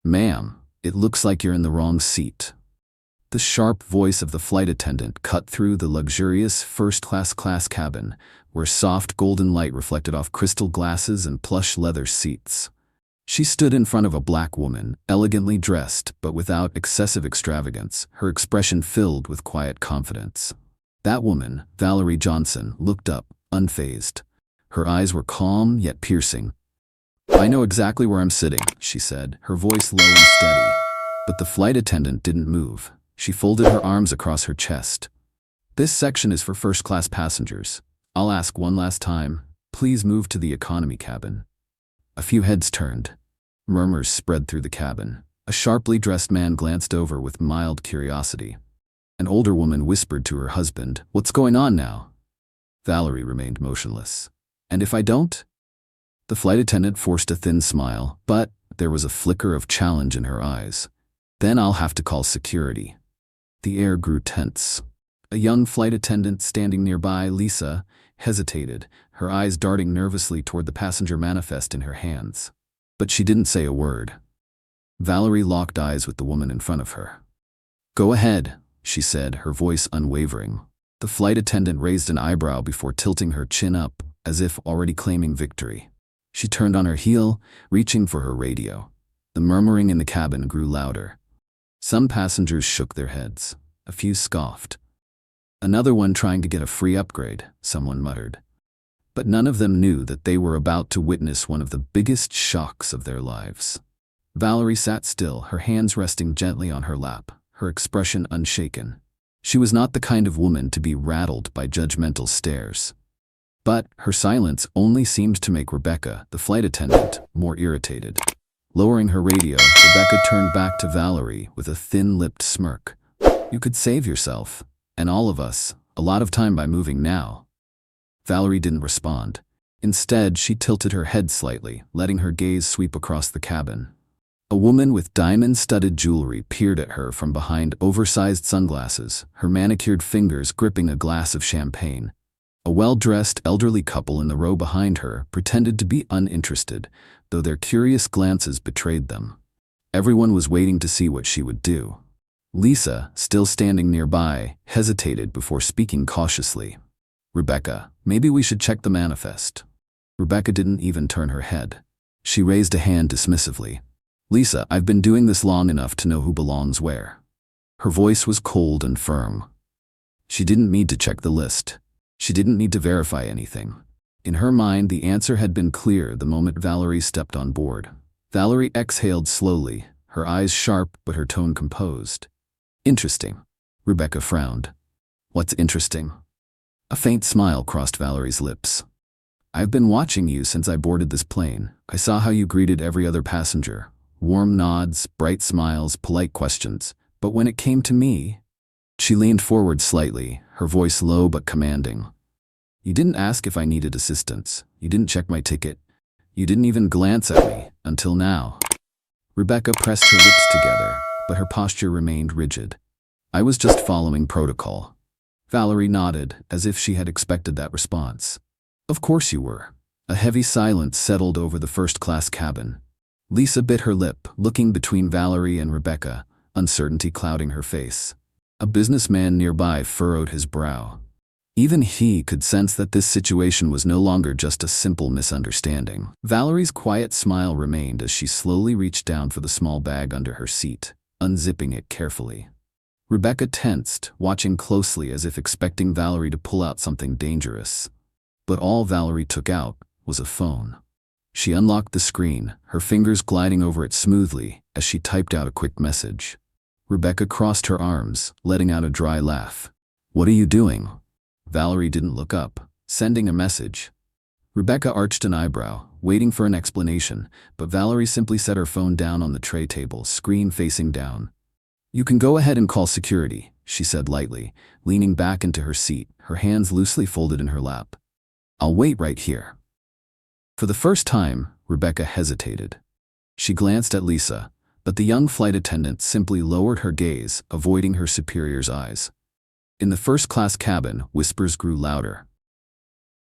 "Ma'am, it looks like you're in the wrong seat." The sharp voice of the flight attendant cut through the luxurious first-class cabin, where soft golden light reflected off crystal glasses and plush leather seats. She stood in front of a black woman, elegantly dressed but without excessive extravagance, her expression filled with quiet confidence. That woman, Valerie Johnson, looked up, unfazed. Her eyes were calm yet piercing. "I know exactly where I'm sitting," she said, her voice low and steady. But the flight attendant didn't move. She folded her arms across her chest. "This section is for first-class passengers. I'll ask one last time. Please move to the economy cabin." A few heads turned. Murmurs spread through the cabin. A sharply dressed man glanced over with mild curiosity. An older woman whispered to her husband, "What's going on now?" Valerie remained motionless. "And if I don't?" The flight attendant forced a thin smile, but there was a flicker of challenge in her eyes. "Then I'll have to call security." The air grew tense. A young flight attendant standing nearby, Lisa, hesitated, her eyes darting nervously toward the passenger manifest in her hands. But she didn't say a word. Valerie locked eyes with the woman in front of her. "Go ahead," she said, her voice unwavering. The flight attendant raised an eyebrow before tilting her chin up, as if already claiming victory. She turned on her heel, reaching for her radio. The murmuring in the cabin grew louder. Some passengers shook their heads. A few scoffed. "Another one trying to get a free upgrade," someone muttered. But none of them knew that they were about to witness one of the biggest shocks of their lives. Valerie sat still, her hands resting gently on her lap, her expression unshaken. She was not the kind of woman to be rattled by judgmental stares. But her silence only seemed to make Rebecca, the flight attendant, more irritated. Lowering her radio, Rebecca turned back to Valerie with a thin-lipped smirk. "You could save yourself, and all of us, a lot of time by moving now." Valerie didn't respond. Instead, she tilted her head slightly, letting her gaze sweep across the cabin. A woman with diamond-studded jewelry peered at her from behind oversized sunglasses, her manicured fingers gripping a glass of champagne. A well-dressed elderly couple in the row behind her pretended to be uninterested, though their curious glances betrayed them. Everyone was waiting to see what she would do. Lisa, still standing nearby, hesitated before speaking cautiously. "Rebecca, maybe we should check the manifest." Rebecca didn't even turn her head. She raised a hand dismissively. "Lisa, I've been doing this long enough to know who belongs where." Her voice was cold and firm. She didn't need to check the list. She didn't need to verify anything. In her mind, the answer had been clear the moment Valerie stepped on board. Valerie exhaled slowly, her eyes sharp but her tone composed. "Interesting." Rebecca frowned. "What's interesting?" A faint smile crossed Valerie's lips. "I've been watching you since I boarded this plane. I saw how you greeted every other passenger. Warm nods, bright smiles, polite questions. But when it came to me..." She leaned forward slightly, her voice low but commanding. "You didn't ask if I needed assistance. You didn't check my ticket. You didn't even glance at me, until now." Rebecca pressed her lips together, but her posture remained rigid. "I was just following protocol." Valerie nodded, as if she had expected that response. "Of course you were." A heavy silence settled over the first-class cabin. Lisa bit her lip, looking between Valerie and Rebecca, uncertainty clouding her face. A businessman nearby furrowed his brow. Even he could sense that this situation was no longer just a simple misunderstanding. Valerie's quiet smile remained as she slowly reached down for the small bag under her seat, unzipping it carefully. Rebecca tensed, watching closely as if expecting Valerie to pull out something dangerous. But all Valerie took out was a phone. She unlocked the screen, her fingers gliding over it smoothly as she typed out a quick message. Rebecca crossed her arms, letting out a dry laugh. "What are you doing?" Valerie didn't look up. "Sending a message." Rebecca arched an eyebrow, waiting for an explanation, but Valerie simply set her phone down on the tray table, screen facing down. "You can go ahead and call security," she said lightly, leaning back into her seat, her hands loosely folded in her lap. "I'll wait right here." For the first time, Rebecca hesitated. She glanced at Lisa, but the young flight attendant simply lowered her gaze, avoiding her superior's eyes. In the first-class cabin, whispers grew louder.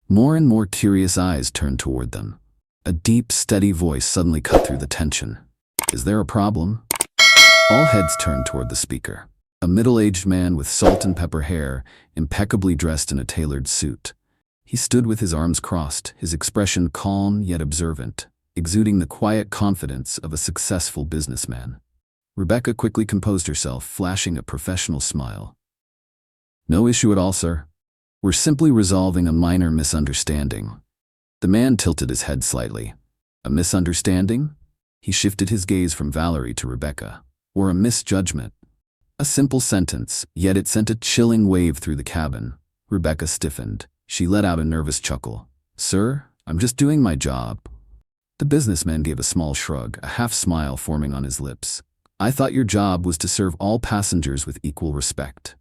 More and more curious eyes turned toward them. A deep, steady voice suddenly cut through the tension. Is there a problem? All heads turned toward the speaker. A middle-aged man with salt and pepper hair, impeccably dressed in a tailored suit. He stood with his arms crossed, his expression calm yet observant, exuding the quiet confidence of a successful businessman. Rebecca quickly composed herself, flashing a professional smile. No issue at all, sir. We're simply resolving a minor misunderstanding. The man tilted his head slightly. A misunderstanding? He shifted his gaze from Valerie to Rebecca. Or a misjudgment? A simple sentence, yet it sent a chilling wave through the cabin. Rebecca stiffened. She let out a nervous chuckle. Sir, I'm just doing my job. The businessman gave a small shrug, a half-smile forming on his lips. I thought your job was to serve all passengers with equal respect.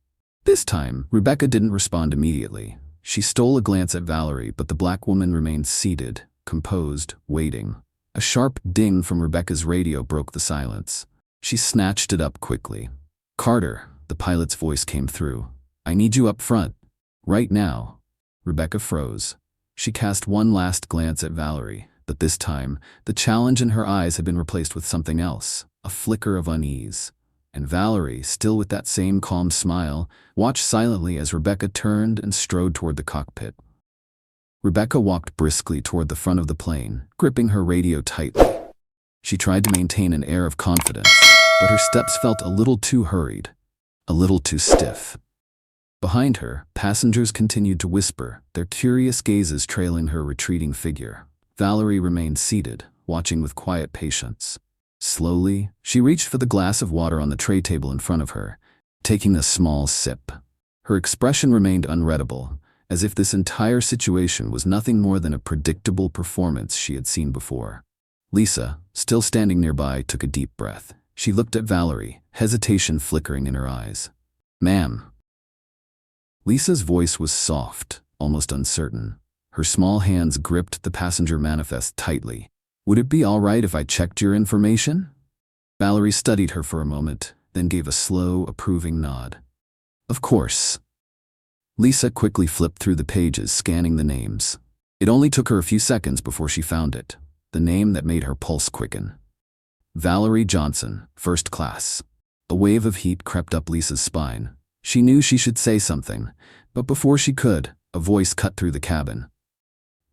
This time, Rebecca didn't respond immediately. She stole a glance at Valerie, but the black woman remained seated, composed, waiting. A sharp ding from Rebecca's radio broke the silence. She snatched it up quickly. Carter, the pilot's voice came through. I need you up front. Right now. Rebecca froze. She cast one last glance at Valerie, but this time, the challenge in her eyes had been replaced with something else, a flicker of unease. And Valerie, still with that same calm smile, watched silently as Rebecca turned and strode toward the cockpit. Rebecca walked briskly toward the front of the plane, gripping her radio tightly. She tried to maintain an air of confidence, but her steps felt a little too hurried, a little too stiff. Behind her, passengers continued to whisper, their curious gazes trailing her retreating figure. Valerie remained seated, watching with quiet patience. Slowly, she reached for the glass of water on the tray table in front of her, taking a small sip. Her expression remained unreadable, as if this entire situation was nothing more than a predictable performance she had seen before. Lisa, still standing nearby, took a deep breath. She looked at Valerie, hesitation flickering in her eyes. Ma'am. Lisa's voice was soft, almost uncertain. Her small hands gripped the passenger manifest tightly. Would it be all right if I checked your information? Valerie studied her for a moment, then gave a slow, approving nod. Of course. Lisa quickly flipped through the pages, scanning the names. It only took her a few seconds before she found it, the name that made her pulse quicken. Valerie Johnson, first class. A wave of heat crept up Lisa's spine. She knew she should say something, but before she could, a voice cut through the cabin.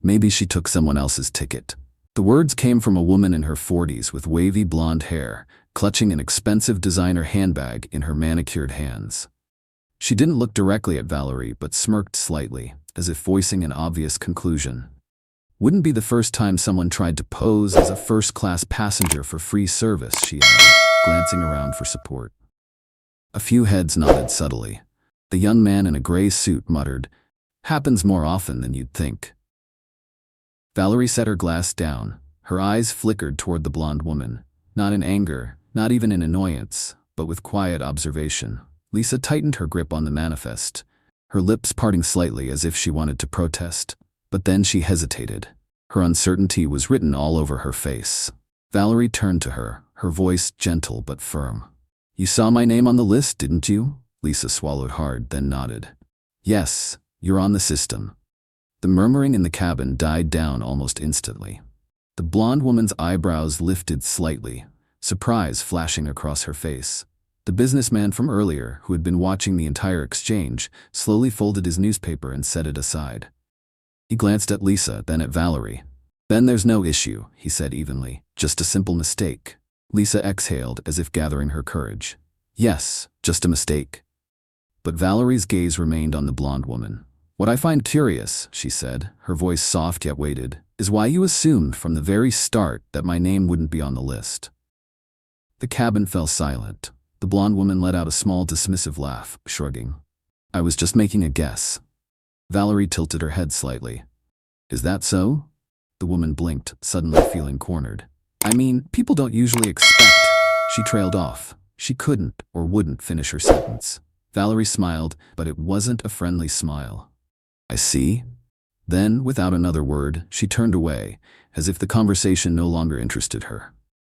Maybe she took someone else's ticket. The words came from a woman in her 40s with wavy blonde hair, clutching an expensive designer handbag in her manicured hands. She didn't look directly at Valerie, but smirked slightly, as if voicing an obvious conclusion. Wouldn't be the first time someone tried to pose as a first-class passenger for free service, she added, glancing around for support. A few heads nodded subtly. The young man in a gray suit muttered, "Happens more often than you'd think." Valerie set her glass down. Her eyes flickered toward the blonde woman, not in anger, not even in annoyance, but with quiet observation. Lisa tightened her grip on the manifest, her lips parting slightly as if she wanted to protest. But then she hesitated. Her uncertainty was written all over her face. Valerie turned to her, her voice gentle but firm. You saw my name on the list, didn't you? Lisa swallowed hard, then nodded. Yes, you're on the system. The murmuring in the cabin died down almost instantly. The blonde woman's eyebrows lifted slightly, surprise flashing across her face. The businessman from earlier, who had been watching the entire exchange, slowly folded his newspaper and set it aside. He glanced at Lisa, then at Valerie. Then there's no issue, he said evenly. Just a simple mistake. Lisa exhaled as if gathering her courage. Yes, just a mistake. But Valerie's gaze remained on the blonde woman. What I find curious, she said, her voice soft yet weighted, is why you assumed from the very start that my name wouldn't be on the list. The cabin fell silent. The blonde woman let out a small dismissive laugh, shrugging. I was just making a guess. Valerie tilted her head slightly. Is that so? The woman blinked, suddenly feeling cornered. I mean, people don't usually expect. She trailed off. She couldn't or wouldn't finish her sentence. Valerie smiled, but it wasn't a friendly smile. I see. Then, without another word, she turned away, as if the conversation no longer interested her.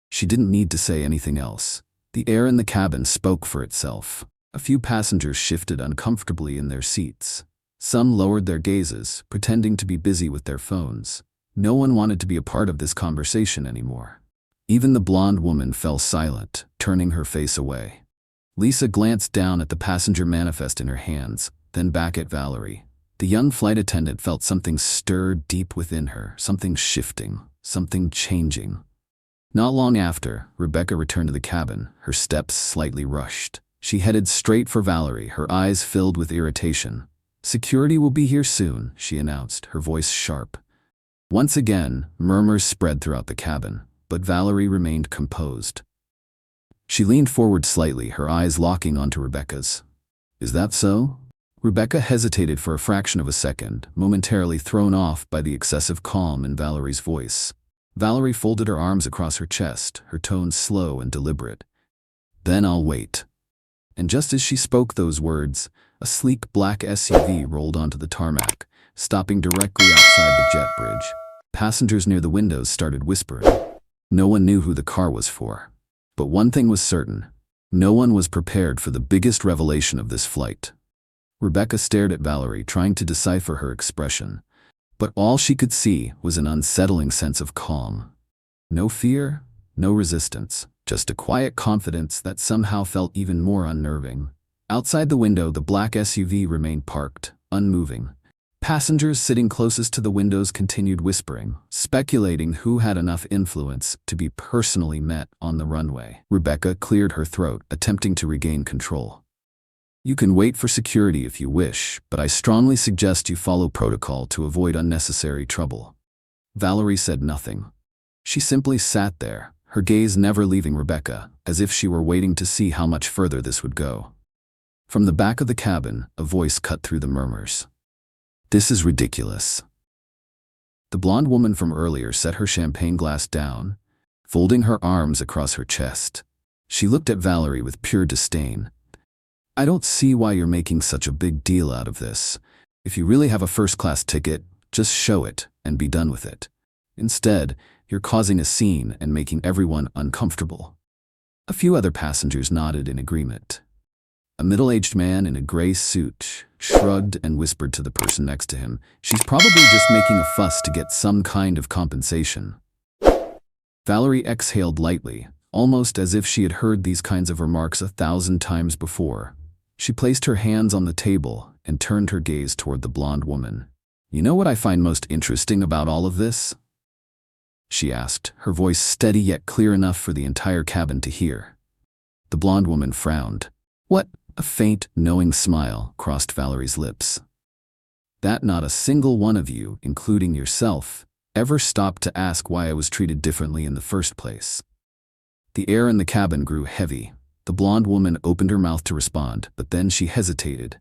She didn't need to say anything else. The air in the cabin spoke for itself. A few passengers shifted uncomfortably in their seats. Some lowered their gazes, pretending to be busy with their phones. No one wanted to be a part of this conversation anymore. Even the blonde woman fell silent, turning her face away. Lisa glanced down at the passenger manifest in her hands, then back at Valerie. The young flight attendant felt something stir deep within her, something shifting, something changing. Not long after, Rebecca returned to the cabin, her steps slightly rushed. She headed straight for Valerie, her eyes filled with irritation. "Security will be here soon," she announced, her voice sharp. Once again, murmurs spread throughout the cabin, but Valerie remained composed. She leaned forward slightly, her eyes locking onto Rebecca's. "Is that so?" Rebecca hesitated for a fraction of a second, momentarily thrown off by the excessive calm in Valerie's voice. Valerie folded her arms across her chest, her tone slow and deliberate. "Then I'll wait." And just as she spoke those words, a sleek black SUV rolled onto the tarmac, stopping directly outside the jet bridge. Passengers near the windows started whispering. No one knew who the car was for. But one thing was certain. No one was prepared for the biggest revelation of this flight. Rebecca stared at Valerie, trying to decipher her expression. But all she could see was an unsettling sense of calm. No fear, no resistance, just a quiet confidence that somehow felt even more unnerving. Outside the window, the black SUV remained parked, unmoving. Passengers sitting closest to the windows continued whispering, speculating who had enough influence to be personally met on the runway. Rebecca cleared her throat, attempting to regain control. "You can wait for security if you wish, but I strongly suggest you follow protocol to avoid unnecessary trouble." Valerie said nothing. She simply sat there, her gaze never leaving Rebecca, as if she were waiting to see how much further this would go. From the back of the cabin, a voice cut through the murmurs. "This is ridiculous." The blonde woman from earlier set her champagne glass down, folding her arms across her chest. She looked at Valerie with pure disdain. "I don't see why you're making such a big deal out of this. If you really have a first-class ticket, just show it and be done with it. Instead, you're causing a scene and making everyone uncomfortable." A few other passengers nodded in agreement. A middle-aged man in a gray suit shrugged and whispered to the person next to him, "She's probably just making a fuss to get some kind of compensation." Valerie exhaled lightly, almost as if she had heard these kinds of remarks 1,000 times before. She placed her hands on the table and turned her gaze toward the blonde woman. "You know what I find most interesting about all of this?" she asked, her voice steady yet clear enough for the entire cabin to hear. The blonde woman frowned. "What?" A faint, knowing smile crossed Valerie's lips. "That not a single one of you, including yourself, ever stopped to ask why I was treated differently in the first place." The air in the cabin grew heavy. The blonde woman opened her mouth to respond, but then she hesitated.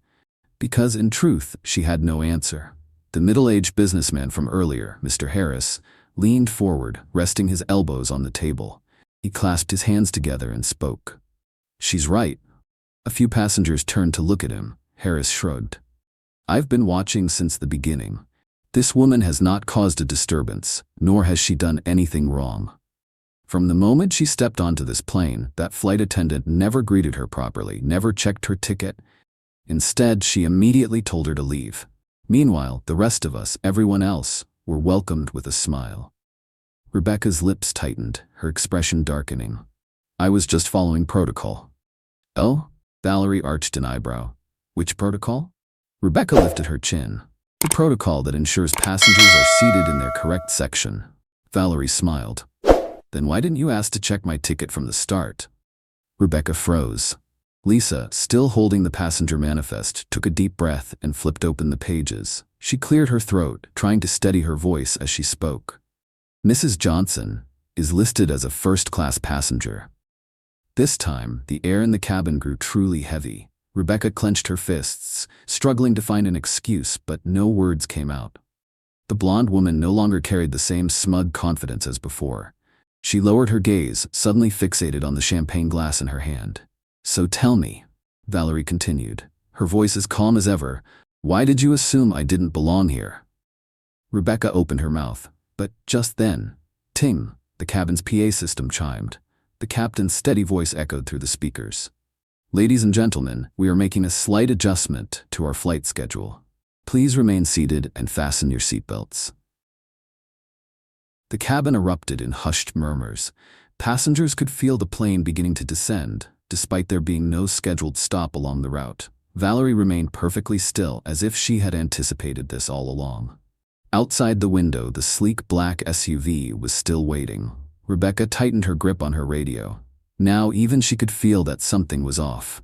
Because, in truth, she had no answer. The middle-aged businessman from earlier, Mr. Harris, leaned forward, resting his elbows on the table. He clasped his hands together and spoke. "She's right." A few passengers turned to look at him. Harris shrugged. "I've been watching since the beginning. This woman has not caused a disturbance, nor has she done anything wrong. From the moment she stepped onto this plane, that flight attendant never greeted her properly, never checked her ticket. Instead, she immediately told her to leave. Meanwhile, the rest of us, everyone else, were welcomed with a smile." Rebecca's lips tightened, her expression darkening. "I was just following protocol." "Oh?" Valerie arched an eyebrow. "Which protocol?" Rebecca lifted her chin. "The protocol that ensures passengers are seated in their correct section." Valerie smiled. "Then why didn't you ask to check my ticket from the start?" Rebecca froze. Lisa, still holding the passenger manifest, took a deep breath and flipped open the pages. She cleared her throat, trying to steady her voice as she spoke. "Mrs. Johnson is listed as a first-class passenger." This time, the air in the cabin grew truly heavy. Rebecca clenched her fists, struggling to find an excuse, but no words came out. The blonde woman no longer carried the same smug confidence as before. She lowered her gaze, suddenly fixated on the champagne glass in her hand. "So tell me," Valerie continued, her voice as calm as ever, "why did you assume I didn't belong here?" Rebecca opened her mouth, but just then, ting, the cabin's PA system chimed. The captain's steady voice echoed through the speakers. "Ladies and gentlemen, we are making a slight adjustment to our flight schedule. Please remain seated and fasten your seatbelts." The cabin erupted in hushed murmurs. Passengers could feel the plane beginning to descend, despite there being no scheduled stop along the route. Valerie remained perfectly still, as if she had anticipated this all along. Outside the window, the sleek black SUV was still waiting. Rebecca tightened her grip on her radio. Now even she could feel that something was off.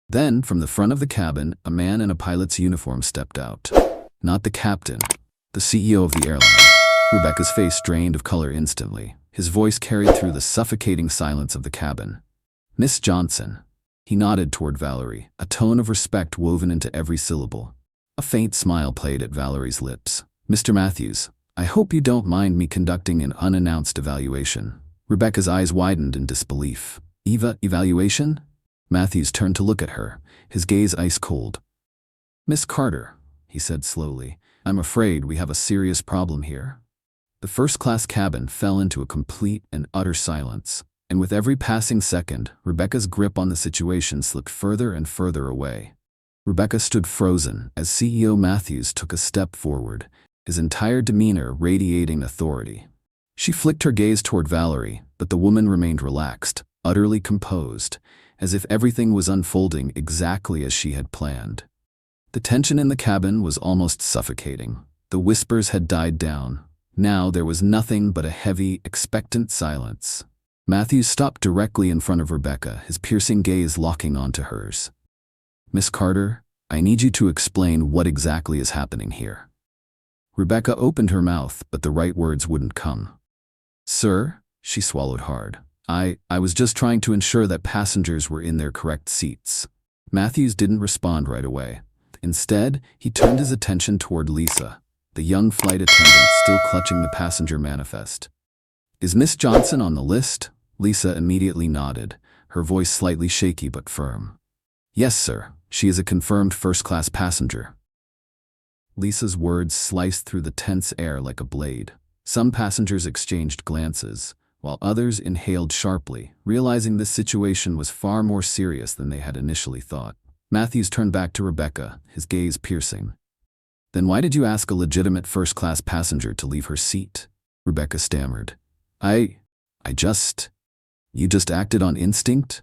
Then, from the front of the cabin, a man in a pilot's uniform stepped out. Not the captain, the CEO of the airline. Rebecca's face drained of color instantly. His voice carried through the suffocating silence of the cabin. "Miss Johnson." He nodded toward Valerie, a tone of respect woven into every syllable. A faint smile played at Valerie's lips. "Mr. Matthews, I hope you don't mind me conducting an unannounced evaluation." Rebecca's eyes widened in disbelief. Evaluation? Matthews turned to look at her, his gaze ice cold. "Miss Carter," he said slowly, "I'm afraid we have a serious problem here." The first-class cabin fell into a complete and utter silence, and with every passing second, Rebecca's grip on the situation slipped further and further away. Rebecca stood frozen as CEO Matthews took a step forward, his entire demeanor radiating authority. She flicked her gaze toward Valerie, but the woman remained relaxed, utterly composed, as if everything was unfolding exactly as she had planned. The tension in the cabin was almost suffocating. The whispers had died down. Now there was nothing but a heavy, expectant silence. Matthews stopped directly in front of Rebecca, his piercing gaze locking onto hers. "Miss Carter, I need you to explain what exactly is happening here." Rebecca opened her mouth, but the right words wouldn't come. "Sir," she swallowed hard, I was just trying to ensure that passengers were in their correct seats." Matthews didn't respond right away. Instead, he turned his attention toward Lisa, the young flight attendant still clutching the passenger manifest. "Is Miss Johnson on the list?" Lisa immediately nodded, her voice slightly shaky but firm. "Yes, sir. She is a confirmed first-class passenger." Lisa's words sliced through the tense air like a blade. Some passengers exchanged glances, while others inhaled sharply, realizing this situation was far more serious than they had initially thought. Matthews turned back to Rebecca, his gaze piercing. "Then why did you ask a legitimate first-class passenger to leave her seat?" Rebecca stammered. You just acted on instinct?"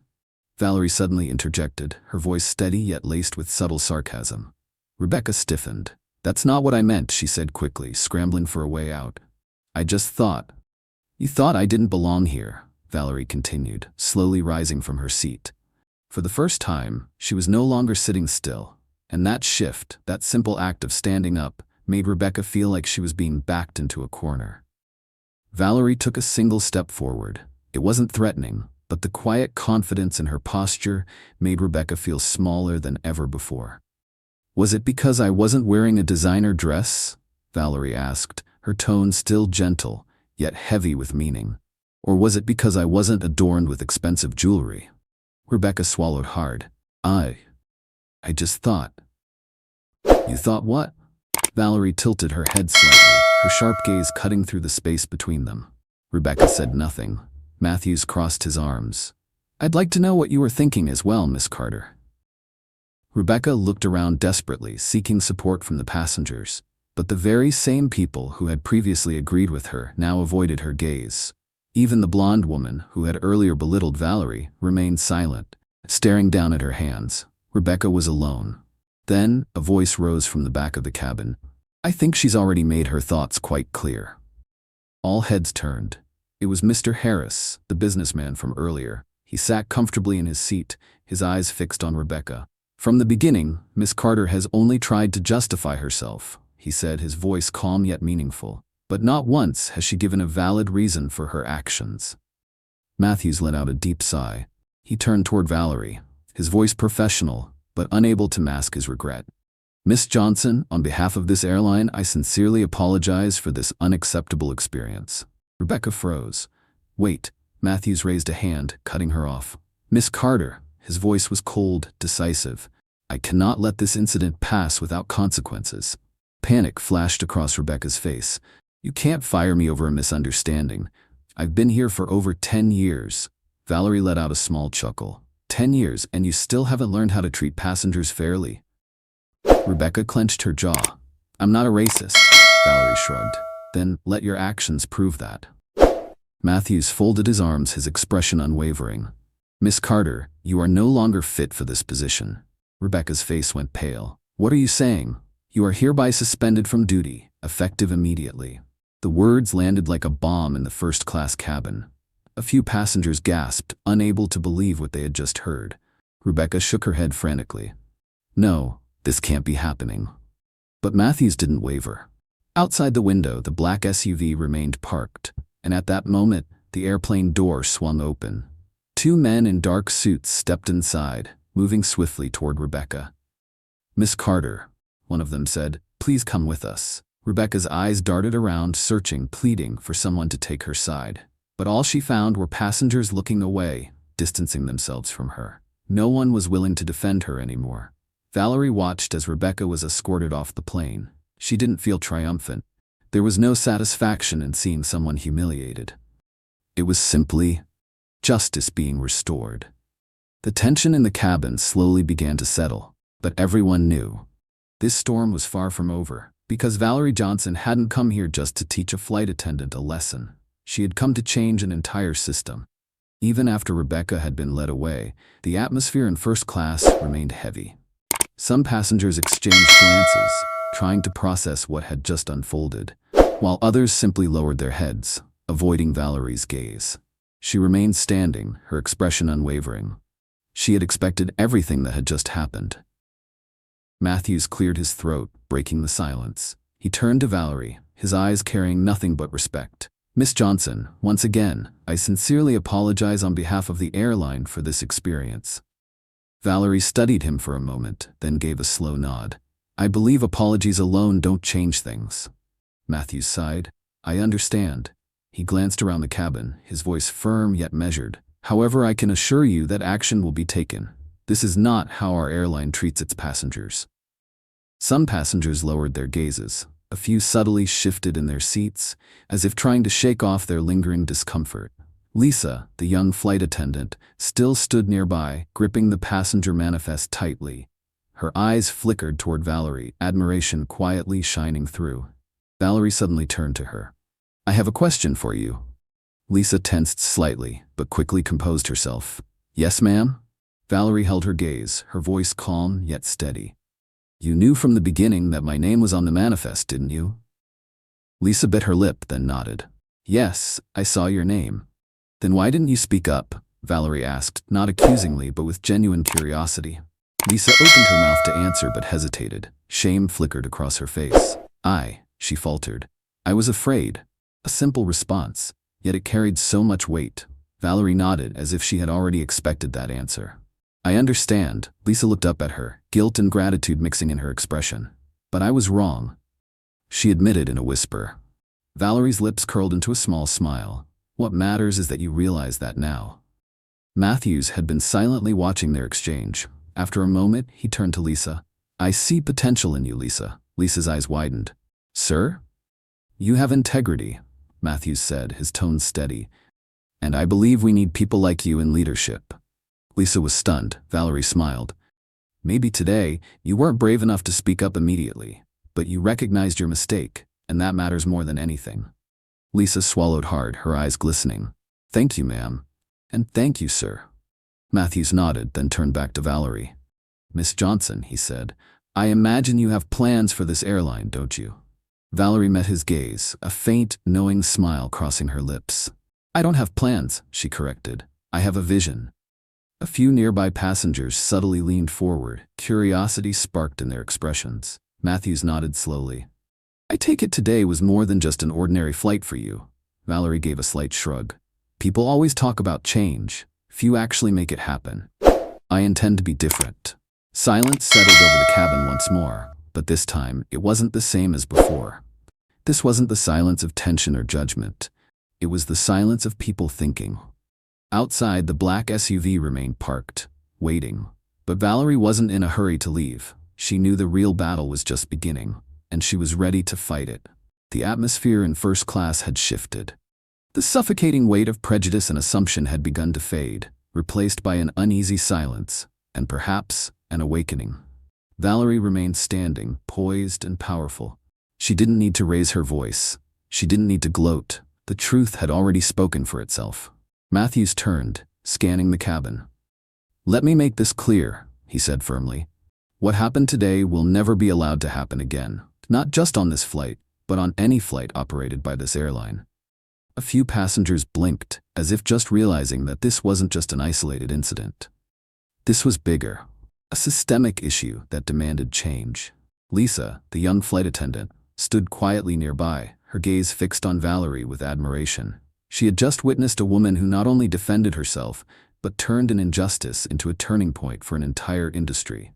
Valerie suddenly interjected, her voice steady yet laced with subtle sarcasm. Rebecca stiffened. "That's not what I meant," she said quickly, scrambling for a way out. "I just thought." "You thought I didn't belong here," Valerie continued, slowly rising from her seat. For the first time, she was no longer sitting still, and that shift, that simple act of standing up, made Rebecca feel like she was being backed into a corner. Valerie took a single step forward. It wasn't threatening, but the quiet confidence in her posture made Rebecca feel smaller than ever before. "Was it because I wasn't wearing a designer dress?" Valerie asked, her tone still gentle, yet heavy with meaning. "Or was it because I wasn't adorned with expensive jewelry?" Rebecca swallowed hard. I just thought." "You thought what?" Valerie tilted her head slightly, her sharp gaze cutting through the space between them. Rebecca said nothing. Matthews crossed his arms. "I'd like to know what you were thinking as well, Miss Carter." Rebecca looked around desperately, seeking support from the passengers, but the very same people who had previously agreed with her now avoided her gaze. Even the blonde woman, who had earlier belittled Valerie, remained silent, staring down at her hands. Rebecca was alone. Then, a voice rose from the back of the cabin. "I think she's already made her thoughts quite clear." All heads turned. It was Mr. Harris, the businessman from earlier. He sat comfortably in his seat, his eyes fixed on Rebecca. "From the beginning, Miss Carter has only tried to justify herself," he said, his voice calm yet meaningful. "But not once has she given a valid reason for her actions." Matthews let out a deep sigh. He turned toward Valerie, his voice professional, but unable to mask his regret. "Miss Johnson, on behalf of this airline, I sincerely apologize for this unacceptable experience." Rebecca froze. "Wait," Matthews raised a hand, cutting her off. "Miss Carter," his voice was cold, decisive. "I cannot let this incident pass without consequences." Panic flashed across Rebecca's face. "You can't fire me over a misunderstanding. I've been here for over 10 years. Valerie let out a small chuckle. 10 years, and you still haven't learned how to treat passengers fairly?" Rebecca clenched her jaw. "I'm not a racist," Valerie shrugged. "Then let your actions prove that." Matthews folded his arms, his expression unwavering. Miss Carter, you are no longer fit for this position. Rebecca's face went pale. What are you saying? You are hereby suspended from duty, effective immediately. The words landed like a bomb in the first-class cabin. A few passengers gasped, unable to believe what they had just heard. Rebecca shook her head frantically. No, this can't be happening. But Matthews didn't waver. Outside the window, the black SUV remained parked, and at that moment, the airplane door swung open. Two men in dark suits stepped inside, moving swiftly toward Rebecca. Miss Carter, one of them said, please come with us. Rebecca's eyes darted around, searching, pleading for someone to take her side. But all she found were passengers looking away, distancing themselves from her. No one was willing to defend her anymore. Valerie watched as Rebecca was escorted off the plane. She didn't feel triumphant. There was no satisfaction in seeing someone humiliated. It was simply justice being restored. The tension in the cabin slowly began to settle, but everyone knew this storm was far from over, because Valerie Johnson hadn't come here just to teach a flight attendant a lesson. She had come to change an entire system. Even after Rebecca had been led away, the atmosphere in first class remained heavy. Some passengers exchanged glances, trying to process what had just unfolded, while others simply lowered their heads, avoiding Valerie's gaze. She remained standing, her expression unwavering. She had expected everything that had just happened. Matthews cleared his throat, breaking the silence. He turned to Valerie, his eyes carrying nothing but respect. Miss Johnson, once again, I sincerely apologize on behalf of the airline for this experience. Valerie studied him for a moment, then gave a slow nod. I believe apologies alone don't change things. Matthews sighed. I understand. He glanced around the cabin, his voice firm yet measured. However, I can assure you that action will be taken. This is not how our airline treats its passengers. Some passengers lowered their gazes. A few subtly shifted in their seats, as if trying to shake off their lingering discomfort. Lisa, the young flight attendant, still stood nearby, gripping the passenger manifest tightly. Her eyes flickered toward Valerie, admiration quietly shining through. Valerie suddenly turned to her. I have a question for you. Lisa tensed slightly, but quickly composed herself. Yes, ma'am? Valerie held her gaze, her voice calm yet steady. You knew from the beginning that my name was on the manifest, didn't you? Lisa bit her lip, then nodded. Yes, I saw your name. Then why didn't you speak up? Valerie asked, not accusingly, but with genuine curiosity. Lisa opened her mouth to answer, but hesitated. Shame flickered across her face. She faltered. I was afraid. A simple response, yet it carried so much weight. Valerie nodded, as if she had already expected that answer. I understand. Lisa looked up at her, guilt and gratitude mixing in her expression. But I was wrong. She admitted in a whisper. Valerie's lips curled into a small smile. What matters is that you realize that now. Matthews had been silently watching their exchange. After a moment, he turned to Lisa. I see potential in you, Lisa. Lisa's eyes widened. Sir? You have integrity, Matthews said, his tone steady. And I believe we need people like you in leadership. Lisa was stunned. Valerie smiled. Maybe today, you weren't brave enough to speak up immediately, but you recognized your mistake, and that matters more than anything. Lisa swallowed hard, her eyes glistening. Thank you, ma'am. And thank you, sir. Matthews nodded, then turned back to Valerie. Miss Johnson, he said, I imagine you have plans for this airline, don't you? Valerie met his gaze, a faint, knowing smile crossing her lips. I don't have plans, she corrected. I have a vision. A few nearby passengers subtly leaned forward, curiosity sparked in their expressions. Matthews nodded slowly. I take it today was more than just an ordinary flight for you. Valerie gave a slight shrug. People always talk about change. Few actually make it happen. I intend to be different. Silence settled over the cabin once more, but this time it wasn't the same as before. This wasn't the silence of tension or judgment. It was the silence of people thinking. Outside, the black SUV remained parked, waiting. But Valerie wasn't in a hurry to leave. She knew the real battle was just beginning, and she was ready to fight it. The atmosphere in first class had shifted. The suffocating weight of prejudice and assumption had begun to fade, replaced by an uneasy silence, and perhaps an awakening. Valerie remained standing, poised and powerful. She didn't need to raise her voice. She didn't need to gloat. The truth had already spoken for itself. Matthews turned, scanning the cabin. "Let me make this clear," he said firmly. "What happened today will never be allowed to happen again. Not just on this flight, but on any flight operated by this airline." A few passengers blinked, as if just realizing that this wasn't just an isolated incident. This was bigger. A systemic issue that demanded change. Lisa, the young flight attendant, stood quietly nearby, her gaze fixed on Valerie with admiration. She had just witnessed a woman who not only defended herself, but turned an injustice into a turning point for an entire industry.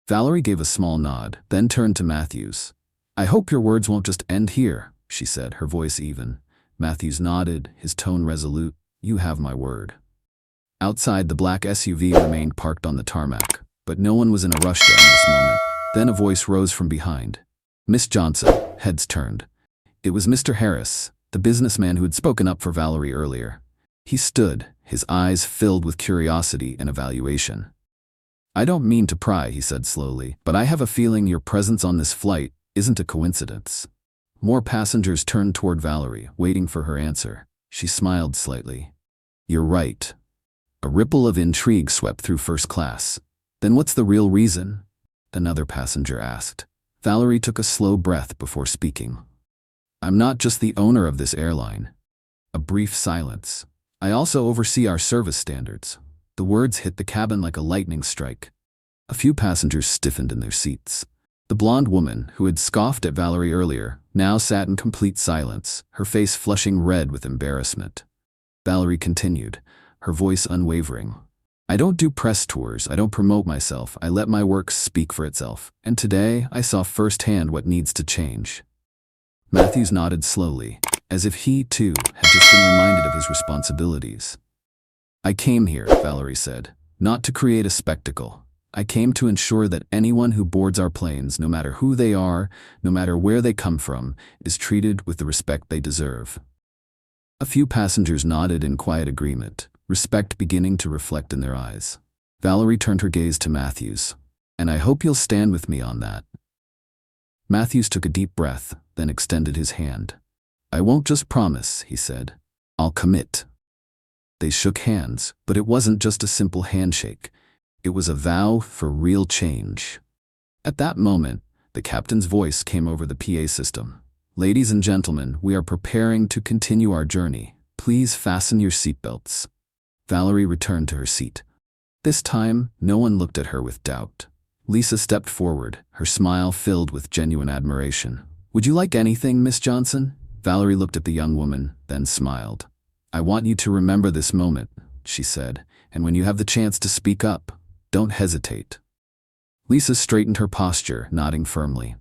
Valerie gave a small nod, then turned to Matthews. "I hope your words won't just end here," she said, her voice even. Matthews nodded, his tone resolute. "You have my word." Outside, the black SUV remained parked on the tarmac, but no one was in a rush to end this moment. Then a voice rose from behind. "Miss Johnson." Heads turned. It was Mr. Harris, the businessman who had spoken up for Valerie earlier. He stood, his eyes filled with curiosity and evaluation. "I don't mean to pry," he said slowly, "but I have a feeling your presence on this flight isn't a coincidence." More passengers turned toward Valerie, waiting for her answer. She smiled slightly. "You're right." A ripple of intrigue swept through first class. "Then what's the real reason?" another passenger asked. Valerie took a slow breath before speaking. "I'm not just the owner of this airline." A brief silence. "I also oversee our service standards." The words hit the cabin like a lightning strike. A few passengers stiffened in their seats. The blonde woman, who had scoffed at Valerie earlier, now sat in complete silence, her face flushing red with embarrassment. Valerie continued, her voice unwavering. "I don't do press tours, I don't promote myself, I let my work speak for itself. And today, I saw firsthand what needs to change." Matthews nodded slowly, as if he, too, had just been reminded of his responsibilities. "I came here," Valerie said, "not to create a spectacle. I came to ensure that anyone who boards our planes, no matter who they are, no matter where they come from, is treated with the respect they deserve." A few passengers nodded in quiet agreement, respect beginning to reflect in their eyes. Valerie turned her gaze to Matthews. "And I hope you'll stand with me on that." Matthews took a deep breath, then extended his hand. "I won't just promise," he said. "I'll commit." They shook hands, but it wasn't just a simple handshake. It was a vow for real change. At that moment, the captain's voice came over the PA system. "Ladies and gentlemen, we are preparing to continue our journey. Please fasten your seatbelts." Valerie returned to her seat. This time, no one looked at her with doubt. Lisa stepped forward, her smile filled with genuine admiration. "Would you like anything, Miss Johnson?" Valerie looked at the young woman, then smiled. "I want you to remember this moment," she said, "and when you have the chance to speak up, don't hesitate." Lisa straightened her posture, nodding firmly.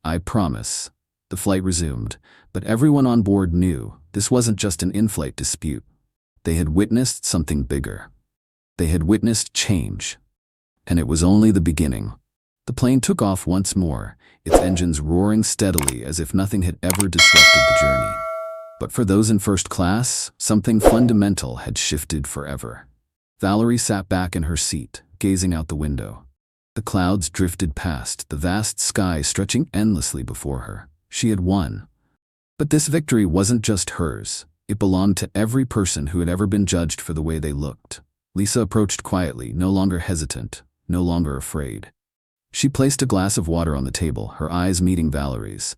"I promise." The flight resumed, but everyone on board knew this wasn't just an in-flight dispute. They had witnessed something bigger. They had witnessed change. And it was only the beginning. The plane took off once more, its engines roaring steadily as if nothing had ever disrupted the journey. But for those in first class, something fundamental had shifted forever. Valerie sat back in her seat, gazing out the window. The clouds drifted past, the vast sky stretching endlessly before her. She had won. But this victory wasn't just hers. It belonged to every person who had ever been judged for the way they looked. Lisa approached quietly, no longer hesitant, no longer afraid. She placed a glass of water on the table, her eyes meeting Valerie's.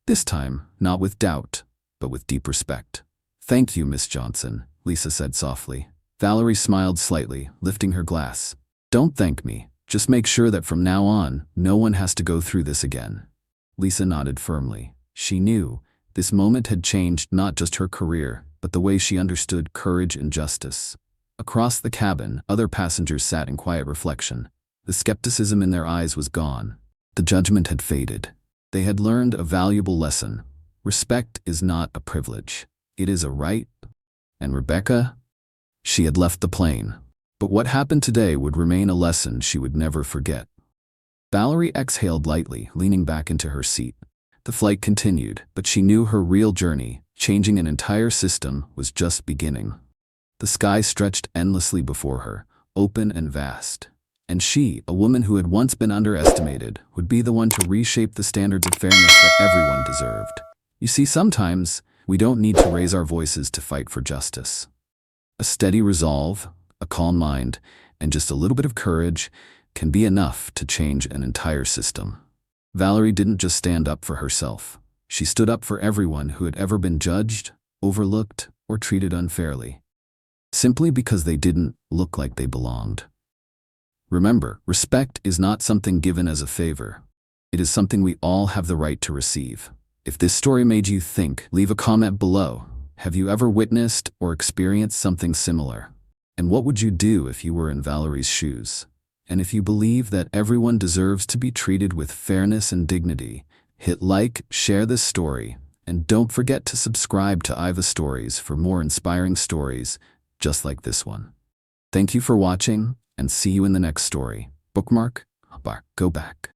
This time, not with doubt, but with deep respect. "Thank you, Miss Johnson," Lisa said softly. Valerie smiled slightly, lifting her glass. "Don't thank me. Just make sure that from now on, no one has to go through this again." Lisa nodded firmly. She knew this moment had changed not just her career, but the way she understood courage and justice. Across the cabin, other passengers sat in quiet reflection. The skepticism in their eyes was gone. The judgment had faded. They had learned a valuable lesson. Respect is not a privilege. It is a right. And Rebecca? She had left the plane. But what happened today would remain a lesson she would never forget. Valerie exhaled lightly, leaning back into her seat. The flight continued, but she knew her real journey, changing an entire system, was just beginning. The sky stretched endlessly before her, open and vast. And she, a woman who had once been underestimated, would be the one to reshape the standards of fairness that everyone deserved. You see, sometimes, We don't need to raise our voices to fight for justice. A steady resolve, a calm mind, and just a little bit of courage can be enough to change an entire system. Valerie didn't just stand up for herself. She stood up for everyone who had ever been judged, overlooked, or treated unfairly, simply because they didn't look like they belonged. Remember, respect is not something given as a favor. It is something we all have the right to receive. If this story made you think, leave a comment below. Have you ever witnessed or experienced something similar? And what would you do if you were in Valerie's shoes? And if you believe that everyone deserves to be treated with fairness and dignity, hit like, share this story, and don't forget to subscribe to Aiva Stories for more inspiring stories just like this one. Thank you for watching, and see you in the next story. Bookmark, go back.